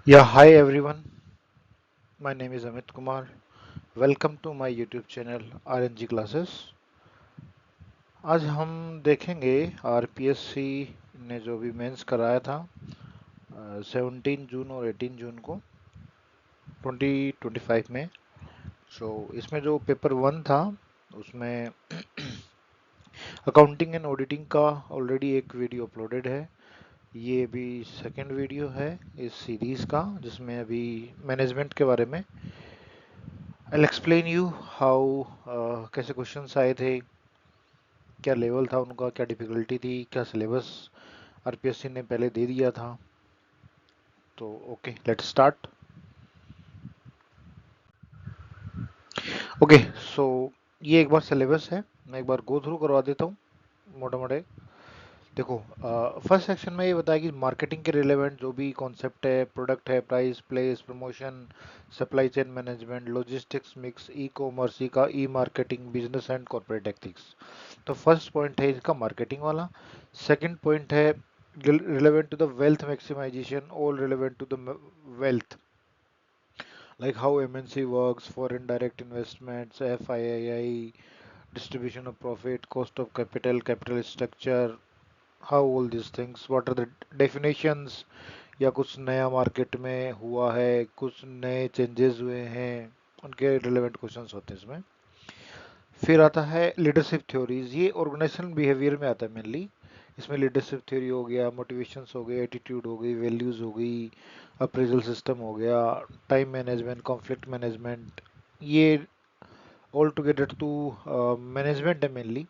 Yeah, hi everyone. My name is Amit Kumar. Welcome to my YouTube channel RNG Classes. आज हम देखेंगे RPSC ने जो भी मेंस कराया था 17 जून और 18 जून को 2025 में। इसमें जो पेपर 1 था उसमें अकाउंटिंग एंड ऑडिटिंग का ऑलरेडी एक वीडियो अपलोडेड है। ये अभी सेकंड वीडियो है इस सीरीज का जिसमें अभी मैनेजमेंट के बारे में I'll explain you how कैसे क्वेश्चंस आए थे, क्या लेवल था उनका, क्या डिफिकल्टी थी, क्या सिलेबस आरपीएससी ने पहले दे दिया था। तो ओके, लेट्स स्टार्ट। ओके, सो ये एक बार सिलेबस है, मैं एक बार गो थ्रू करवा देता हूँ मोटे मोटे। देखो, फर्स्ट सेक्शन में ये बताया कि मार्केटिंग के रिलेवेंट जो भी कॉन्सेप्ट है, प्रोडक्ट है, price, place, promotion, supply chain management, logistics mix, e commerce का, e marketing, business and corporate ethics. तो फर्स्ट पॉइंट है इसका मार्केटिंग वाला। सेकंड पॉइंट है relevant to the wealth maximisation, all relevant to the wealth, like how MNC works, foreign direct investments, FII, distribution of profit, cost of capital, capital structure, how all these things, what are the definitions, या कुछ नया market में हुआ है, कुछ नए changes हुए हैं, उनके रिलेवेंट क्वेश्चंस होते हैं इसमें। फिर आता है लीडरशिप थ्योरीज, ये ऑर्गेनाइजेशनल बिहेवियर में आता है मेनली। इसमें लीडरशिप थ्योरी हो गया, मोटिवेशंस हो गए, एटीट्यूड हो गई, वैल्यूज हो गई, अप्रेजल सिस्टम हो गया, टाइम मैनेजमेंट, कॉन्फ्लिक्ट मैनेजमेंट, ये ऑल टुगेदर टू मैनेजमेंट है मेनली।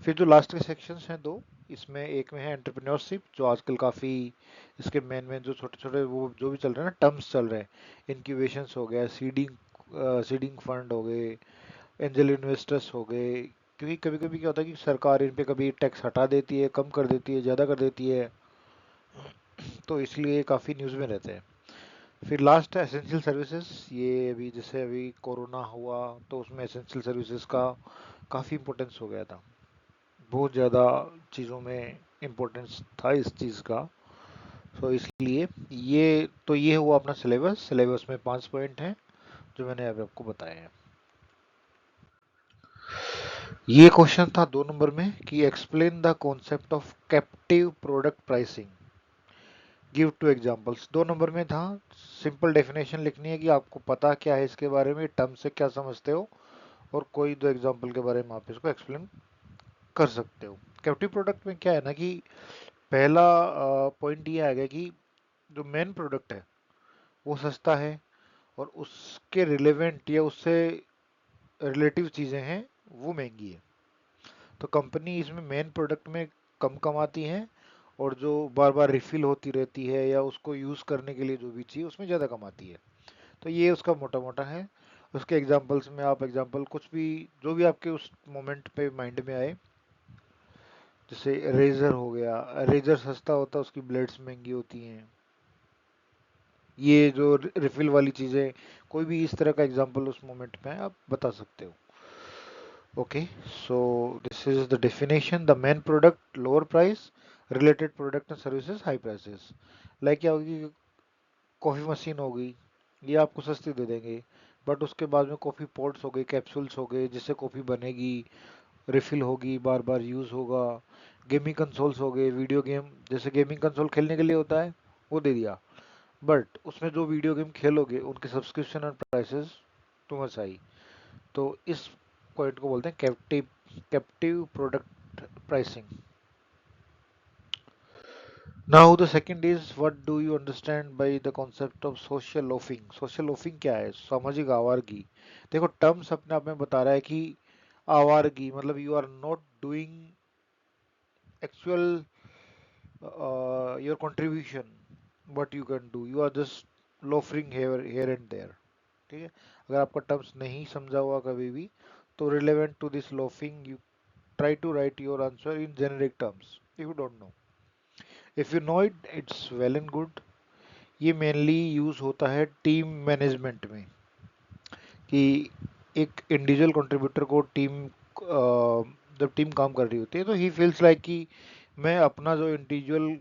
फिर जो लास्ट के सेक्शंस हैं दो, इसमें एक में है एंटरप्रेन्योरशिप, जो आजकल काफ़ी इसके मेन मेन जो छोटे छोटे वो जो भी चल रहे हैं ना टर्म्स चल रहे हैं, इंक्यूबेशंस हो गया, सीडिंग फंड हो गए, एंजल इन्वेस्टर्स हो गए। क्योंकि कभी कभी क्या होता है कि सरकार इन पे कभी टैक्स हटा देती है, कम कर देती है, ज़्यादा कर देती है, तो इसलिए काफ़ी न्यूज़ में रहते हैं। फिर लास्ट है एसेंशियल सर्विसेज, ये अभी जैसे अभी कोरोना हुआ तो उसमें एसेंशियल सर्विसेज का काफ़ी इम्पोर्टेंस हो गया था, बहुत ज़्यादा चीज़ों में इम्पोर्टेंस था इस चीज़ का। तो इसलिए ये हुआ अपना सिलेबस। सिलेबस में 5 पॉइंट हैं जो मैंने अभी आपको बताए हैं। ये क्वेश्चन था 2 नंबर में कि explain the concept of captive product pricing, give to examples. 2 number में था सिंपल डेफिनेशन लिखनी है कि आपको पता क्या है इसके बारे में, टर्म से क्या समझते हो, और कोई 2 एग्जांपल के बारे में आप इसको एक्सप्लेन कर सकते हो। कैप्टिव प्रोडक्ट में क्या है ना कि पहला पॉइंट ये आ गया कि जो मेन प्रोडक्ट है वो सस्ता है और उसके रिलेवेंट या उससे रिलेटिव चीज़ें हैं वो महंगी है। तो कंपनी इसमें मेन प्रोडक्ट में कम कमाती है और जो बार बार रिफिल होती रहती है या उसको यूज़ करने के लिए जो भी चाहिए उसमें ज़्यादा कमाती है। तो ये उसका मोटा मोटा है। उसके एग्जांपल्स में आप एग्जांपल कुछ भी जो भी आपके उस मोमेंट पे माइंड में आए, जैसे रेजर हो गया, रेजर सस्ता होता है उसकी ब्लेड्स महंगी होती हैं, ये जो रिफिल वाली चीज़ें, कोई भी इस तरह का एग्जांपल उस मोमेंट में आप बता सकते हो। Okay, so this is the definition. The main product, lower price, related product and services, high prices. Like क्या होगी, कॉफ़ी मशीन हो गई, ये आपको सस्ती दे देंगे, बट उसके बाद में कॉफ़ी पॉट्स हो गए, कैप्सूल्स हो गए, जिससे कॉफ़ी बनेगी, रिफिल होगी, बार बार यूज़ होगा। गेमिंग कंसोल्स हो गए, वीडियो गेम, जैसे गेमिंग कंसोल खेलने के लिए होता है वो दे दिया, बट उसमें जो वीडियो गेम खेलोगे उनके सब्सक्रिप्शन और प्राइसेस टू मच हाई। तो इस पॉइंट को बोलते हैं captive product pricing. Now the second is what do you understand by the concept of social loafing. Social loafing क्या है? सामाजिक आवारगी। देखो, टर्म्स अपने आप में बता रहा है कि आवारगी मतलब you are not doing actual your contribution, what you can do, you are just loafering here and there. ठीक है, अगर आपका टर्म्स नहीं समझा हुआ कभी भी तो रिलेवेंट टू दिस लोफिंग you try to write your answer in generic terms if you don't know. If you know it, it's well and good. ये मेनली यूज होता है टीम मैनेजमेंट में, कि एक इंडिविजुअल कंट्रीब्यूटर को टीम जब team काम कर रही होती है तो ही फील्स लाइक कि मैं अपना जो इंडिविजुअल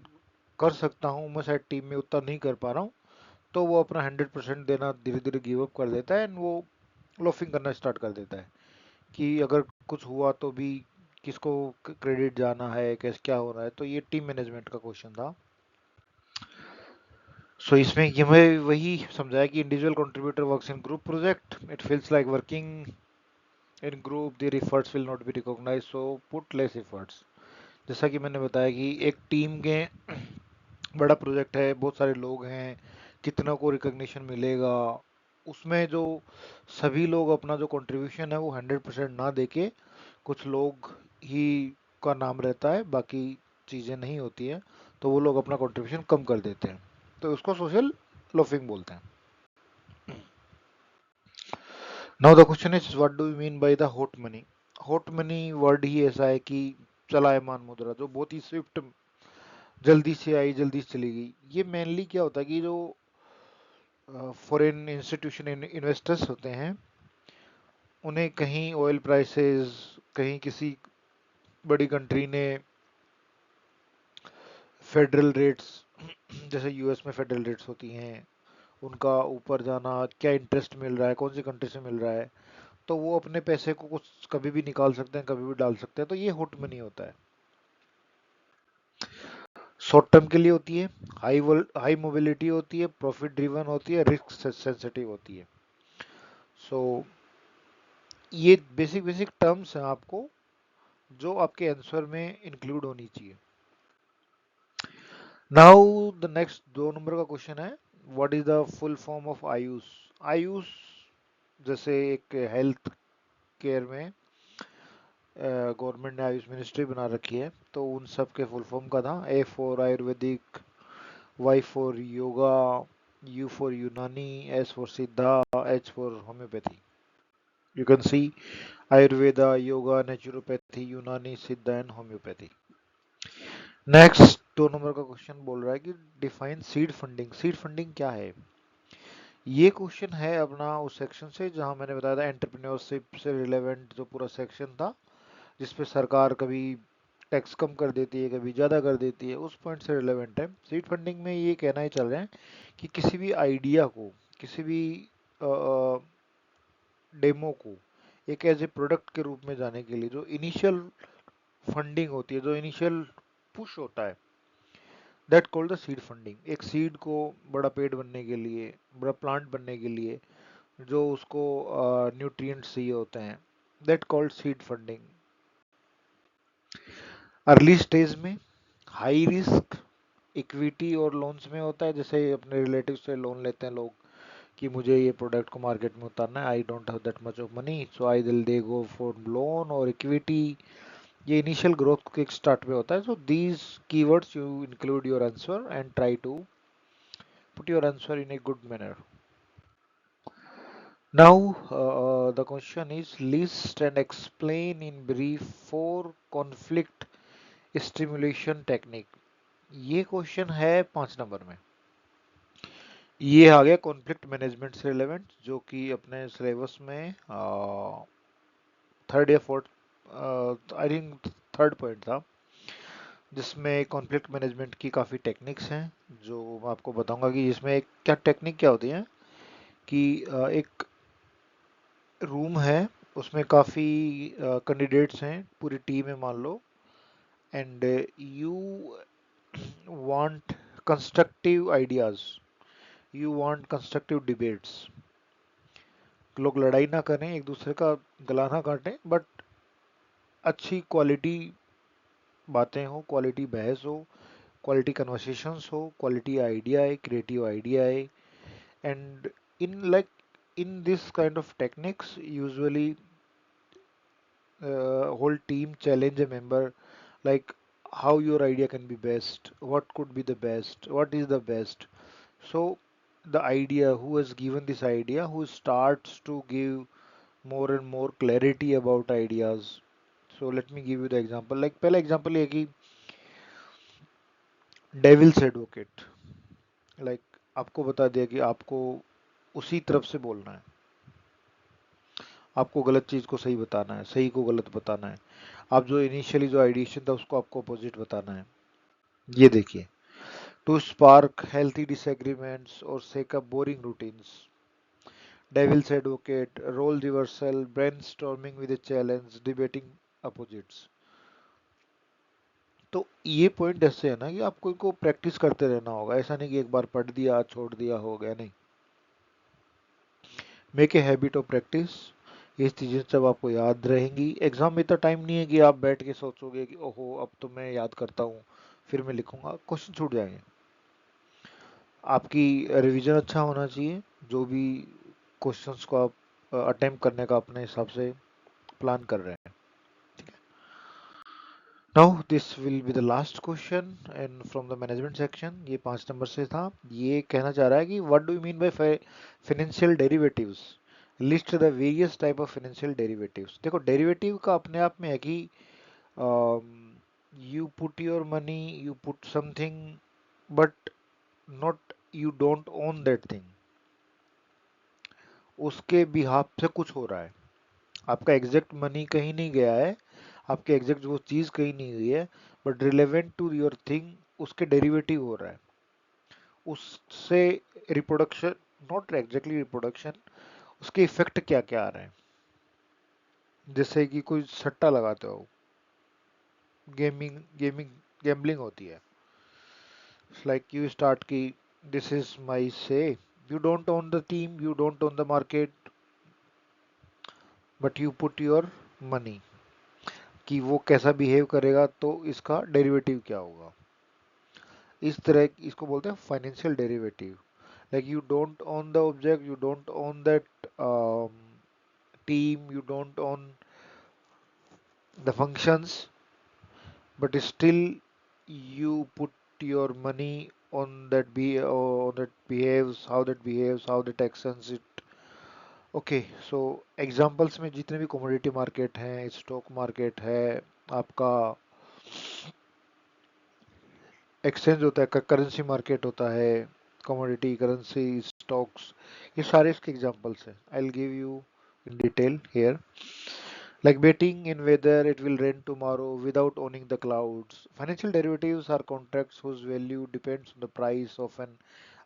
कर सकता हूँ मैं शायद टीम में उतना नहीं कर पा रहा हूँ, तो वो अपना 100% देना धीरे धीरे गिव अप कर देता है एंड वो लोफिंग करना स्टार्ट कर देता है कि अगर कुछ हुआ तो भी किसको क्रेडिट जाना है, कैसे क्या हो रहा है। तो ये टीम मैनेजमेंट का क्वेश्चन था। सो इसमें ये मैं वही समझाया कि individual contributor works in group project, it feels like working in group, their efforts will not be recognised, so put less efforts. जैसा कि मैंने बताया कि एक टीम के बड़ा प्रोजेक्ट है, बहुत सारे लोग हैं, कितना को रिकॉग्निशन मिलेगा, उसमें जो सभी लोग अपना जो कंट्रीब्यूशन है वो 100% ना देके कुछ लोग ही का नाम रहता है, बाकी चीज़ें नहीं होती हैं, तो वो लोग अपना कंट्रीब्यूशन कम कर देते हैं, तो उसको सोशल लोफिंग बोलते हैं। Now the question is what do you mean by the hot money. Hot money word ही ऐसा है कि चलायमान मुद्रा, जो बहुत ही स्विफ्ट, जल्दी से आई जल्दी से चली गई। ये मेनली क्या होता है कि जो फॉरेन इंस्टीट्यूशन इन्वेस्टर्स होते हैं, उन्हें कहीं ऑयल प्राइसेस, कहीं किसी बड़ी कंट्री ने फेडरल रेट्स, जैसे यूएस में फेडरल रेट्स होती हैं, उनका ऊपर जाना, क्या इंटरेस्ट मिल रहा है, कौन सी कंट्री से मिल रहा है, तो वो अपने पैसे को कुछ कभी भी निकाल सकते हैं, कभी भी डाल सकते हैं, तो ये हॉट मनी होता है। शॉर्ट टर्म के लिए होती है, हाई मोबिलिटी होती है, प्रॉफिट ड्रिवन होती है, रिस्क सेंसिटिव होती है। सो ये बेसिक बेसिक टर्म्स हैं आपको, जो आपके आंसर में इंक्लूड होनी चाहिए। नाउ द नेक्स्ट 2 नंबर का क्वेश्चन है, what is the full form of Ayush. Ayush जैसे एक हेल्थ केयर में गवर्नमेंट ने आयुष मिनिस्ट्री बना रखी है, तो उन सब के फुल फॉर्म का था, A for Ayurvedic, Y for yoga, U for Unani, S for Siddha, H for homoeopathy. You can see Ayurveda, yoga, naturopathy, Unani, Siddha and homoeopathy. Next 2 number का क्वेश्चन बोल रहा है कि define seed funding. Seed funding क्या है। ये क्वेश्चन है अपना उस सेक्शन से जहां मैंने बताया था एंटरप्रेन्योरशिप से रिलेवेंट, जो पूरा सेक्शन था जिसपे सरकार कभी टैक्स कम कर देती है, कभी ज़्यादा कर देती है, उस पॉइंट से रिलेवेंट है। सीड फंडिंग में ये कहना ही चल रहे हैं कि किसी भी आइडिया को, किसी भी डेमो को एक एज ए प्रोडक्ट के रूप में जाने के लिए जो इनिशियल फंडिंग होती है, जो इनिशियल पुश होता है, that called the seed funding. एक सीड को बड़ा पेड़ बनने के लिए, बड़ा प्लांट बनने के लिए जो उसको न्यूट्रिएंट्स चाहिए होते हैं, that called seed funding. Early stage में हाई रिस्क इक्विटी और लोन्स में होता है, जैसे अपने रिलेटिव से लोन लेते हैं लोग कि मुझे ये प्रोडक्ट को मार्केट में उतारना है, I don't have that much of money, so I will they go for loan और इक्विटी। ये इनिशियल ग्रोथ के स्टार्ट में होता है। So these keywords you include your answer and try to put your answer in a good manner. Now, the question is list and explain in brief 4 conflict stimulation technique. ये question है 5 number में। ये आ गया conflict management से relevant, जो कि अपने syllabus में थर्ड या fourth, I think third point था, जिसमें कॉन्फ्लिक्ट मैनेजमेंट की काफ़ी टेक्निक्स हैं, जो मैं आपको बताऊंगा कि इसमें क्या टेक्निक क्या होती है कि एक रूम है, उसमें काफ़ी कैंडिडेट्स हैं, पूरी टीम है मान लो, and you want constructive ideas, you want constructive debates. लोग लड़ाई ना करें, एक दूसरे का गला ना काटें, बट अच्छी क्वालिटी बातें हो, क्वालिटी बहस हो, क्वालिटी कन्वर्सेशंस हो, क्वालिटी आइडिया है, क्रिएटिव आइडिया है। And in like in this kind of techniques usually whole team challenge a member, like how your idea can be best, what could be the best, what is the best. So the idea, who has given this idea, who starts to give more and more clarity about ideas. So let me give you the example, like पहला example ये कि devil's advocate, like आपको बता दिया कि आपको उसी तरफ से बोलना है, आपको गलत चीज को सही बताना है, सही को गलत बताना है, आप जो इनिशियली जो आइडिएशन था उसको आपको अपोजिट बताना है। ये देखिए to spark healthy disagreements or shake up boring routines. Devil's advocate, role reversal, brainstorming with a challenge, debating opposites. तो ये पॉइंट ऐसे है ना कि आपको इनको प्रैक्टिस करते रहना होगा, ऐसा नहीं कि एक बार पढ़ दिया छोड़ दिया हो गया, नहीं। Make a habit of practice. ये चीजें जब आपको याद रहेंगी, एग्जाम में इतना टाइम नहीं है कि आप बैठ के सोचोगे कि ओहो अब तो मैं याद करता हूँ फिर मैं लिखूंगा, क्वेश्चन छूट जाएंगे। आपकी रिवीजन अच्छा होना चाहिए, जो भी क्वेश्चंस को आप अटेम्प्ट करने का अपने हिसाब से प्लान कर रहे हैं। Now this will be the last question and from the management section, ये 5 नंबर से था। ये कहना चाह रहा है कि what do you mean by financial derivatives, list the various type of financial derivatives. देखो डेरिवेटिव का अपने आप में है कि you put your money, you put something, but not, you don't own that thing, उसके बिहाफ से कुछ हो रहा है। आपका एग्जैक्ट मनी कहीं नहीं गया है, आपके एग्जैक्ट वो चीज कहीं नहीं हुई है, but relevant to your thing उसके डेरिवेटिव हो रहा है, उससे रिप्रोडक्शन, नॉट एग्जैक्टली रिप्रोडक्शन, उसके इफेक्ट क्या क्या आ रहे हैं। जैसे कि कोई सट्टा लगाते हो, गेमिंग गैम्बलिंग होती है। लाइक यू स्टार्ट की दिस इज माई से, you don't own the team, you don't own the market, but you put your money कि वो कैसा बिहेव करेगा तो इसका डेरिवेटिव क्या होगा। इस तरह इसको बोलते हैं financial derivative. Like you don't own the object, you don't own that team, you don't own the functions, but still you put your money on that on that behaves, how that actions it. Okay, so examples में जितने भी commodity market हैं, stock market है, आपका exchange होता है, currency market होता है, कमोडिटी करेंसी स्टॉक्स, ये सारे इसके एग्जांपल्स हैं। I will give you in detail here. Like betting in whether it will rain tomorrow without owning the clouds. Financial derivatives are contracts whose value depends on the price of an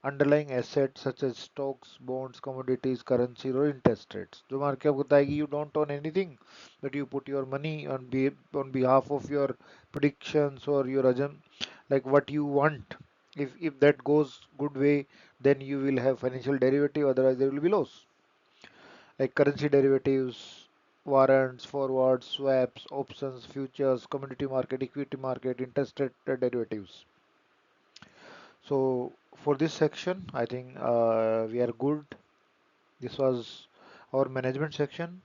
underlying asset such as stocks, bonds, commodities, currency or interest rates. जो market आपको बताएगी you don't own anything, but you put your money on behalf of your predictions or your assumption, like what you want. If that goes good way, then you will have financial derivative, otherwise there will be loss. Like currency derivatives, warrants, forwards, swaps, options, futures, commodity market, equity market, interest rate derivatives. So for this section, I think we are good. This was our management section.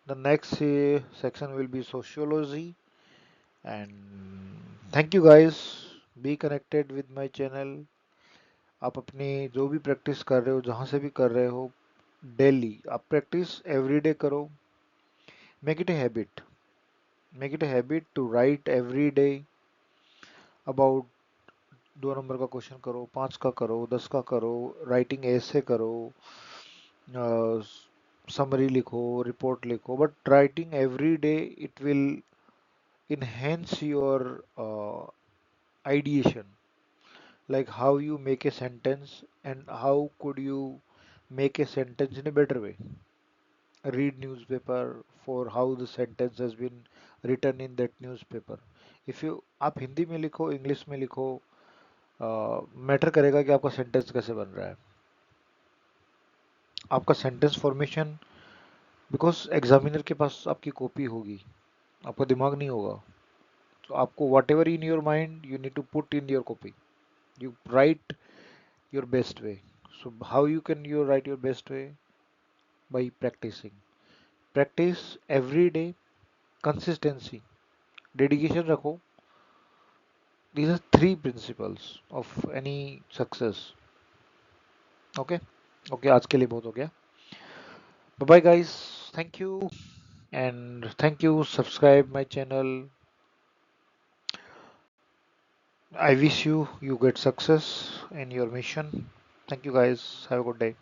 The next section will be sociology. And thank you guys. Be connected with my channel. आप अपनी जो भी practice कर रहे हो, जहाँ से भी कर रहे हो, डेली आप प्रैक्टिस एवरीडे करो। Make it a habit, make it a habit to write every day about, 2 number का क्वेश्चन करो, 5 का करो, 10 का करो, राइटिंग ऐसे करो, समरी लिखो, रिपोर्ट लिखो, but writing every day it will enhance your ideation, like how you make a sentence and how could you make a sentence in a better way. Read newspaper for how the sentence has been written in that newspaper. if you, आप हिंदी में लिखो, English में लिखो, matter करेगा कि आपका sentence कैसे बन रहा है, आपका सेंटेंस फॉर्मेशन। बिकॉज एग्जामिनर के पास आपकी कॉपी होगी, आपका दिमाग नहीं होगा, तो आपको whatever in your mind you need to put in your copy, you write your best way. So how you can you write your best way, by practising, practice every day, consistency, dedication रखो। These are three principles of any success. Okay, okay, आज के लिए बहुत हो गया। Bye bye guys, thank you, and thank you, subscribe my channel. I wish you get success in your mission. Thank you guys, have a good day.